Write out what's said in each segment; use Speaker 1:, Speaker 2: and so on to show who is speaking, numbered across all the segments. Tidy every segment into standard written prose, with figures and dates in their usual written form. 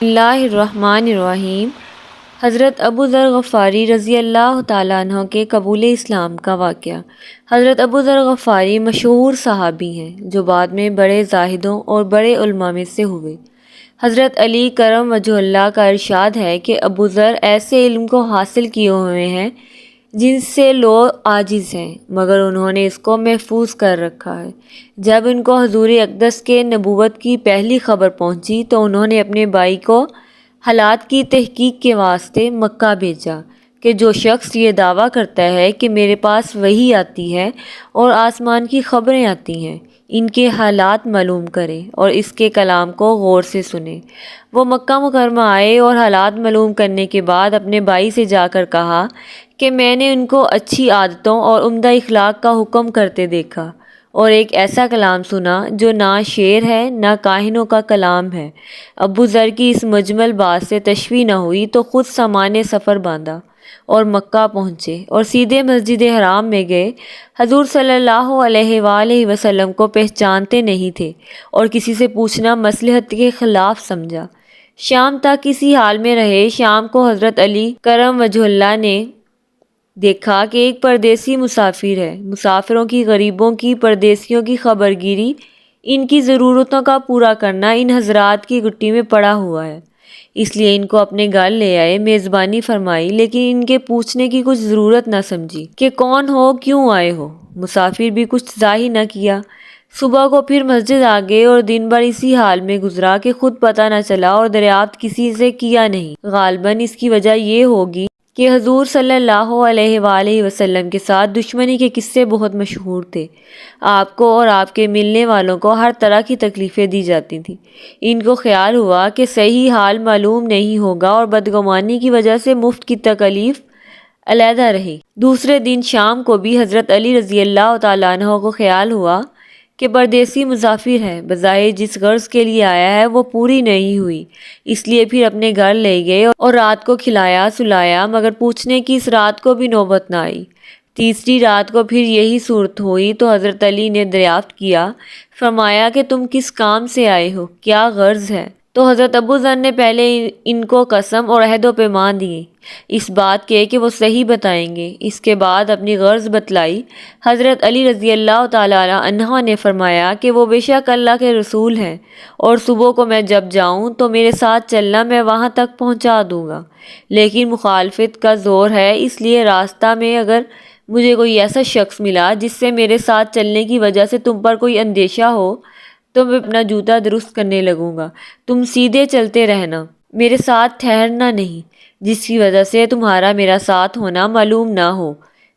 Speaker 1: اللہ الرحمن الرحیم۔ حضرت ابو ذر غفاری رضی اللہ تعالیٰ عنہ کے قبول اسلام کا واقعہ۔ حضرت ابو ذر غفاری مشہور صحابی ہیں جو بعد میں بڑے زاہدوں اور بڑے علماء میں سے ہوئے۔ حضرت علی کرم وجہ اللہ کا ارشاد ہے کہ ابو ذر ایسے علم کو حاصل کیے ہوئے ہیں جن سے لوگ عاجز ہیں، مگر انہوں نے اس کو محفوظ کر رکھا ہے۔ جب ان کو حضور اقدس کے نبوت کی پہلی خبر پہنچی تو انہوں نے اپنے بھائی کو حالات کی تحقیق کے واسطے مکہ بھیجا کہ جو شخص یہ دعویٰ کرتا ہے کہ میرے پاس وحی آتی ہے اور آسمان کی خبریں آتی ہیں، ان کے حالات معلوم کرے اور اس کے کلام کو غور سے سنے۔ وہ مکہ مکرمہ آئے اور حالات معلوم کرنے کے بعد اپنے بھائی سے جا کر کہا کہ میں نے ان کو اچھی عادتوں اور عمدہ اخلاق کا حکم کرتے دیکھا اور ایک ایسا کلام سنا جو نہ شعر ہے نہ کاہنوں کا کلام ہے۔ ابو ذر کی اس مجمل بات سے تشویش نہ ہوئی تو خود سامان سفر باندھا اور مکہ پہنچے اور سیدھے مسجد حرام میں گئے۔ حضور صلی اللہ علیہ وآلہ وسلم کو پہچانتے نہیں تھے اور کسی سے پوچھنا مصلحت کے خلاف سمجھا۔ شام تک اسی حال میں رہے۔ شام کو حضرت علی کرم وجہ اللہ نے دیکھا کہ ایک پردیسی مسافر ہے۔ مسافروں کی، غریبوں کی، پردیسیوں کی خبر گیری، ان کی ضرورتوں کا پورا کرنا ان حضرات کی گٹی میں پڑا ہوا ہے، اس لیے ان کو اپنے گھر لے آئے، میزبانی فرمائی، لیکن ان کے پوچھنے کی کچھ ضرورت نہ سمجھی کہ کون ہو، کیوں آئے ہو۔ مسافر بھی کچھ ظاہر نہ کیا۔ صبح کو پھر مسجد آ گئے اور دن بھر اسی حال میں گزرا کہ خود پتہ نہ چلا اور دریافت کسی سے کیا نہیں۔ غالباً اس کی وجہ یہ ہوگی کہ حضور صلی اللہ علیہ وآلہ وسلم کے ساتھ دشمنی کے قصے بہت مشہور تھے۔ آپ کو اور آپ کے ملنے والوں کو ہر طرح کی تکلیفیں دی جاتی تھیں۔ ان کو خیال ہوا کہ صحیح حال معلوم نہیں ہوگا اور بدگمانی کی وجہ سے مفت کی تکلیف علیحدہ رہی۔ دوسرے دن شام کو بھی حضرت علی رضی اللہ تعالیٰ عنہ کو خیال ہوا کہ پردیسی مسافر ہے، بظاہر جس غرض کے لیے آیا ہے وہ پوری نہیں ہوئی، اس لیے پھر اپنے گھر لے گئے اور رات کو کھلایا سلایا، مگر پوچھنے کی اس رات کو بھی نوبت نہ آئی۔ تیسری رات کو پھر یہی صورت ہوئی تو حضرت علی نے دریافت کیا، فرمایا کہ تم کس کام سے آئے ہو، کیا غرض ہے؟ تو حضرت ابو ذر نے پہلے ان کو قسم اور عہد و پیمان دیے اس بات کے کہ وہ صحیح بتائیں گے، اس کے بعد اپنی غرض بتلائی۔ حضرت علی رضی اللہ تعالیٰ عنہ نے فرمایا کہ وہ بے شک اللہ کے رسول ہیں اور صبح کو میں جب جاؤں تو میرے ساتھ چلنا، میں وہاں تک پہنچا دوں گا، لیکن مخالفت کا زور ہے، اس لیے راستہ میں اگر مجھے کوئی ایسا شخص ملا جس سے میرے ساتھ چلنے کی وجہ سے تم پر کوئی اندیشہ ہو تو میں اپنا جوتا درست کرنے لگوں گا۔ تم سیدھے چلتے رہنا، میرے ساتھ ٹھہرنا نہیں، جس کی وجہ سے تمہارا میرا ساتھ ہونا معلوم نہ ہو۔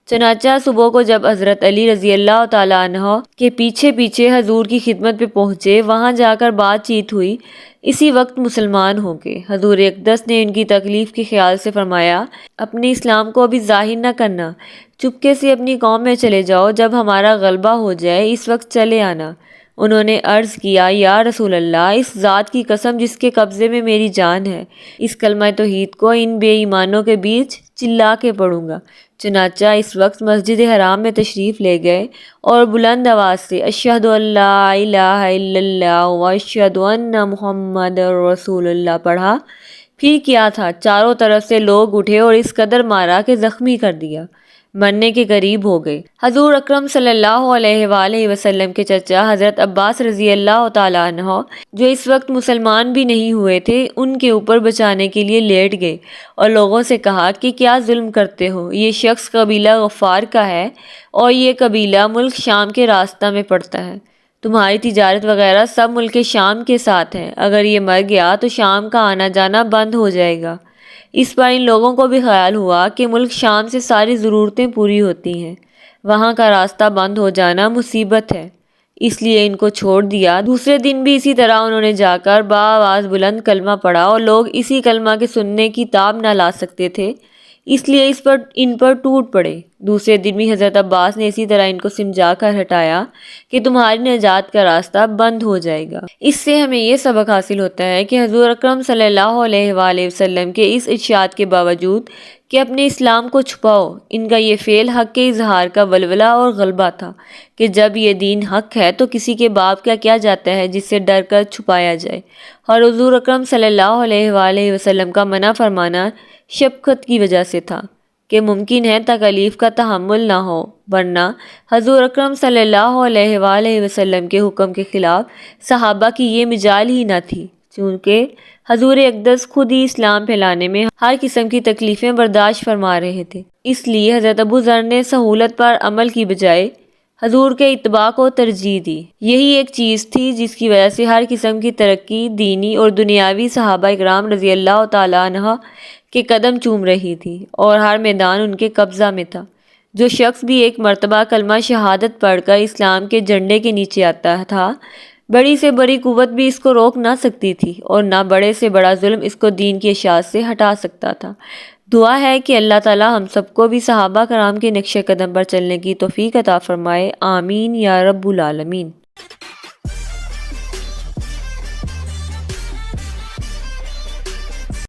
Speaker 1: چنانچہ صبح کو جب حضرت علی رضی اللہ تعالیٰ عنہ کے پیچھے پیچھے حضور کی خدمت پہ پہنچے، وہاں جا کر بات چیت ہوئی، اسی وقت مسلمان ہو گئے۔ حضور اقدس نے ان کی تکلیف کے خیال سے فرمایا، اپنے اسلام کو ابھی ظاہر نہ کرنا، چپکے سے اپنی قوم میں چلے جاؤ، جب ہمارا غلبہ ہو جائے اس وقت چلے آنا۔ انہوں نے عرض کیا، یا رسول اللہ، اس ذات کی قسم جس کے قبضے میں میری جان ہے، اس کلمہ توحید کو ان بے ایمانوں کے بیچ چلا کے پڑھوں گا۔ چنانچہ اس وقت مسجد حرام میں تشریف لے گئے اور بلند آواز سے اشہد ان لا الہ الا اللہ و اشہد ان محمد رسول اللہ پڑھا۔ پھر کیا تھا، چاروں طرف سے لوگ اٹھے اور اس قدر مارا کہ زخمی کر دیا، مرنے کے قریب ہو گئے۔ حضور اکرم صلی اللہ علیہ وآلہ وسلم کے چچا حضرت عباس رضی اللہ تعالیٰ عنہ، جو اس وقت مسلمان بھی نہیں ہوئے تھے، ان کے اوپر بچانے کے لیے لیٹ گئے اور لوگوں سے کہا کہ کیا ظلم کرتے ہو، یہ شخص قبیلہ غفار کا ہے اور یہ قبیلہ ملک شام کے راستہ میں پڑتا ہے، تمہاری تجارت وغیرہ سب ملک شام کے ساتھ ہے، اگر یہ مر گیا تو شام کا آنا جانا بند ہو جائے گا۔ اس پر ان لوگوں کو بھی خیال ہوا کہ ملک شام سے ساری ضرورتیں پوری ہوتی ہیں، وہاں کا راستہ بند ہو جانا مصیبت ہے، اس لیے ان کو چھوڑ دیا۔ دوسرے دن بھی اسی طرح انہوں نے جا کر بآواز بلند کلمہ پڑھا اور لوگ اسی کلمہ کے سننے کی تاب نہ لا سکتے تھے، اس لیے ان پر ٹوٹ پڑے۔ دوسرے دن بھی حضرت عباس نے اسی طرح ان کو سمجھا کر ہٹایا کہ تمہاری نجات کا راستہ بند ہو جائے گا۔ اس سے ہمیں یہ سبق حاصل ہوتا ہے کہ حضور اکرم صلی اللہ علیہ وآلہ وسلم کے اس ارشاد کے باوجود کہ اپنے اسلام کو چھپاؤ۔ ان کا یہ فعل حق کے اظہار کا ولولہ اور غلبہ تھا کہ جب یہ دین حق ہے تو کسی کے باپ کا کیا جاتا ہے جس سے ڈر کر چھپایا جائے، اور حضور اکرم صلی اللہ علیہ وآلہ وسلم کا منع فرمانا شفقت کی وجہ سے تھا کہ ممکن ہے تکالیف کا تحمل نہ ہو، ورنہ حضور اکرم صلی اللہ علیہ وآلہ وسلم کے حکم کے خلاف صحابہ کی یہ مجال ہی نہ تھی، چونکہ حضور اقدس خود ہی اسلام پھیلانے میں ہر قسم کی تکلیفیں برداشت فرما رہے تھے۔ اس لیے حضرت ابو ذر نے سہولت پر عمل کی بجائے حضور کے اتباع کو ترجیح دی۔ یہی ایک چیز تھی جس کی وجہ سے ہر قسم کی ترقی دینی اور دنیاوی صحابہ اکرام رضی اللہ تعالیٰ عنہ کے قدم چوم رہی تھی اور ہر میدان ان کے قبضہ میں تھا۔ جو شخص بھی ایک مرتبہ کلمہ شہادت پڑھ کر اسلام کے جھنڈے کے نیچے آتا تھا، بڑی سے بڑی قوت بھی اس کو روک نہ سکتی تھی اور نہ بڑے سے بڑا ظلم اس کو دین کی اشاعت سے ہٹا سکتا تھا۔ دعا ہے کہ اللہ تعالیٰ ہم سب کو بھی صحابہ کرام کے نقش قدم پر چلنے کی توفیق عطا فرمائے، آمین یا رب العالمین۔